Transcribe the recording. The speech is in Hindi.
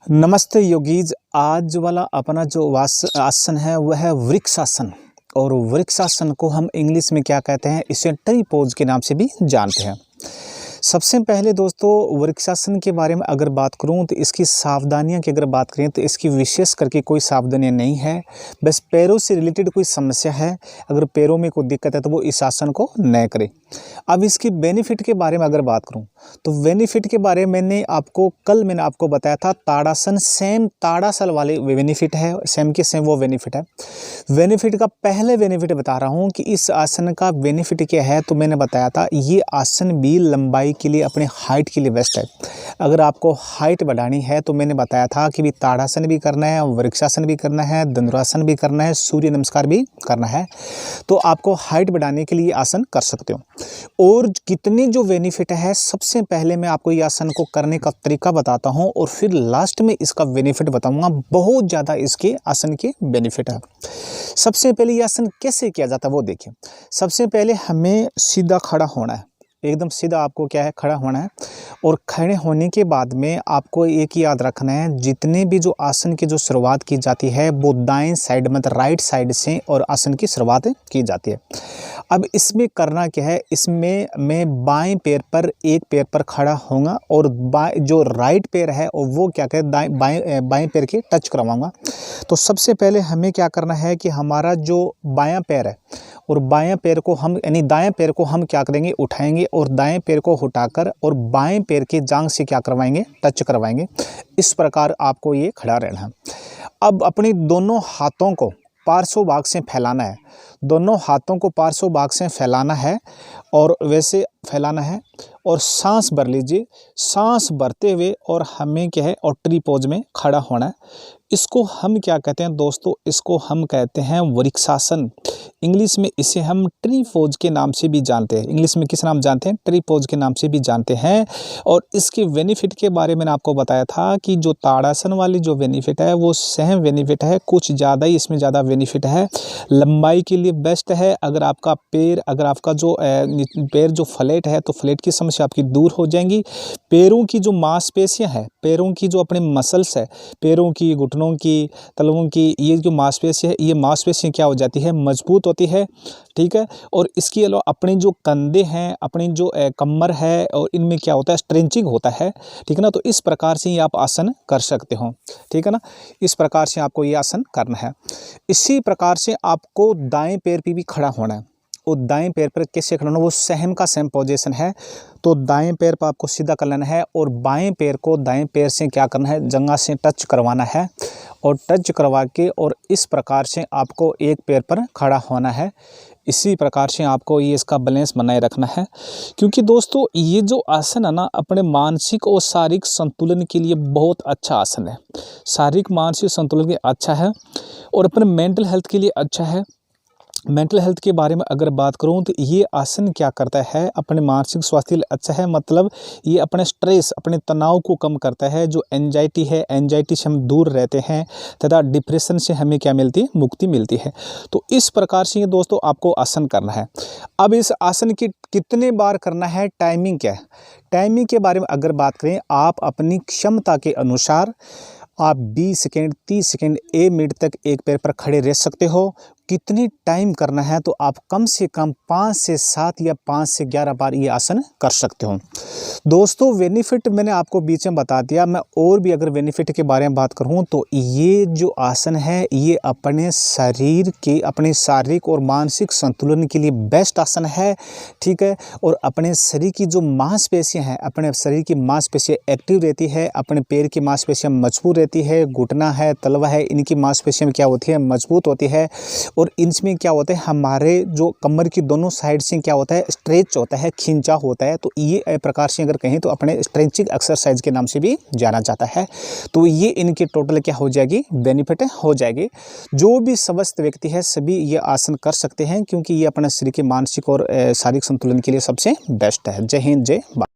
नमस्ते योगीज। आज वाला अपना जो आसन है वह है वृक्षासन। और वृक्षासन को हम इंग्लिश में क्या कहते हैं, इसे ट्री पोज के नाम से भी जानते हैं। सबसे पहले दोस्तों वृक्षासन के बारे में अगर बात करूं तो इसकी सावधानियां की अगर बात करें तो इसकी विशेष करके कोई सावधानियां नहीं है। बस पैरों से रिलेटेड कोई समस्या है, अगर पैरों में कोई दिक्कत है तो वो इस आसन को न करें। अब इसकी बेनिफिट के बारे में अगर बात करूं तो बेनिफिट के बारे में मैंने आपको बताया था ताड़ासन सेम ताड़ासन वाले बेनिफिट है, सेम के सेम वो बेनिफिट है। बेनिफिट का पहले बेनिफिट बता रहा हूं कि इस आसन का बेनिफिट क्या है। तो मैंने बताया था ये आसन भी लंबाई के लिए, अपने हाइट के लिए बेस्ट है। अगर आपको हाइट बढ़ानी है तो मैंने बताया था कि भी ताड़ासन भी करना है, वृक्षासन भी करना है, धनुरासन भी करना है, सूर्य नमस्कार भी करना है, तो आपको हाइट बढ़ाने के लिए आसन कर सकते हो। और कितने जो बेनिफिट है, सबसे पहले मैं आपको ये आसन को करने का तरीका बताता हूँ और फिर लास्ट में इसका बेनिफिट बताऊंगा। बहुत ज़्यादा इसके आसन के बेनिफिट है। सबसे पहले ये आसन कैसे किया जाता है वो देखिए। सबसे पहले हमें सीधा खड़ा होना है, एकदम सीधा आपको क्या है खड़ा होना है। और खड़े होने के बाद में आपको एक याद रखना है, जितने भी जो आसन की जो शुरुआत की जाती है वो दाएं साइड मतलब राइट साइड से और आसन की शुरुआत की जाती है। अब इसमें करना क्या है, इसमें मैं बाएं पैर पर एक पैर पर खड़ा होऊंगा और जो राइट पैर है और वो क्या कहते बाएं पैर के टच करवाऊंगा। तो सबसे पहले हमें क्या करना है कि हमारा जो बायां पैर है और बायां पैर को हम यानी दाएं पैर को हम क्या करेंगे, उठाएंगे और दाएं पैर को उठाकर और बाएं पैर के जांघ से क्या करवाएंगे, टच करवाएंगे। इस प्रकार आपको ये खड़ा रहना है। अब अपने दोनों हाथों को पार्श्व भाग से फैलाना है, दोनों हाथों को पार्श्व भाग से फैलाना है और वैसे फैलाना है और सांस भर लीजिए। सांस भरते हुए और हमें क्या है और ट्री पोज में खड़ा होना है। इसको हम क्या कहते हैं दोस्तों, इसको हम कहते हैं वृक्षासन। इंग्लिश में इसे हम ट्री पोज के नाम से भी जानते हैं। इंग्लिश में किस नाम जानते हैं, ट्री पोज के नाम से भी जानते हैं। और इसके बेनिफिट के बारे में आपको बताया था कि जो ताड़ासन वाली जो बेनिफिट है वो सेम बेनिफिट है, कुछ ज़्यादा ही इसमें ज़्यादा बेनिफिट है। लंबाई के लिए बेस्ट है। अगर आपका पैर, अगर आपका जो पैर जो फ्लैट है तो फ्लैट की समस्या आपकी दूर हो जाएंगी। पैरों की जो मांसपेशियां हैं, पैरों की जो अपने मसल्स है, पैरों की, घुटनों की, तलवों की, ये जो मांसपेशियां है, ये मांसपेशियां क्या हो जाती है, मजबूत होती है। ठीक है। और इसके अलावा अपने जो कंधे हैं, अपनी जो कमर है, और इनमें क्या होता है, स्ट्रेचिंग होता है। ठीक है ना। तो इस प्रकार से ही आप आसन कर सकते हो। ठीक है ना। इस प्रकार से आपको ये आसन करना है। इसी प्रकार से आपको दाएं पैर पे भी खड़ा होना है। और दाएं पैर पर कैसे खड़ा होना, वो सेम का सेम पोजीशन है। तो दाएं पैर पर आपको सीधा कर लेना है और बाएं पैर को दाएं पैर से क्या करना है, जंघा से टच करवाना है। और टच करवा के और इस प्रकार से आपको एक पैर पर खड़ा होना है। इसी प्रकार से आपको ये इसका बैलेंस बनाए रखना है। क्योंकि दोस्तों ये जो आसन है ना, अपने मानसिक और शारीरिक संतुलन के लिए बहुत अच्छा आसन है। शारीरिक मानसिक संतुलन के लिए अच्छा है और अपने मेंटल हेल्थ के लिए अच्छा है। मेंटल हेल्थ के बारे में अगर बात करूं तो ये आसन क्या करता है, अपने मानसिक स्वास्थ्य के लिए अच्छा है। मतलब ये अपने स्ट्रेस, अपने तनाव को कम करता है। जो एंजाइटी है, एंजाइटी से हम दूर रहते हैं तथा डिप्रेशन से हमें क्या मिलती है, मुक्ति मिलती है। तो इस प्रकार से ये दोस्तों आपको आसन करना है। अब इस आसन की कितने बार करना है, टाइमिंग क्या है। टाइमिंग के बारे में अगर बात करें, आप अपनी क्षमता के अनुसार आप 20 सेकेंड, 30 सेकेंड, 1 मिनट तक एक पैर पर खड़े रह सकते हो। कितनी टाइम करना है तो आप कम से कम 5 से 7 या 5 से 11 बार ये आसन कर सकते हो। दोस्तों बेनिफिट मैंने आपको बीच में बता दिया। मैं और भी अगर बेनिफिट के बारे में बात करूं तो ये जो आसन है ये अपने शरीर के, अपने शारीरिक और मानसिक संतुलन के लिए बेस्ट आसन है। ठीक है। और अपने शरीर की जो मांसपेशियां हैं, अपने शरीर की मांसपेशियां एक्टिव रहती है। अपने पैर की मांसपेशियां मजबूत रहती है। घुटना है, तलवा है, इनकी मांसपेशियां क्या होती है, मजबूत होती है। और इनमें क्या होता है, हमारे जो कमर की दोनों साइड से क्या होता है, स्ट्रेच होता है, खींचा होता है। तो ये प्रकार से अगर कहें तो अपने स्ट्रेचिंग एक्सरसाइज के नाम से भी जाना जाता है। तो ये इनके टोटल क्या हो जाएगी, बेनिफिट हो जाएगी। जो भी स्वस्थ व्यक्ति है सभी ये आसन कर सकते हैं, क्योंकि ये अपने शरीर के मानसिक और शारीरिक संतुलन के लिए सबसे बेस्ट है। जय हिंद, जय भारत।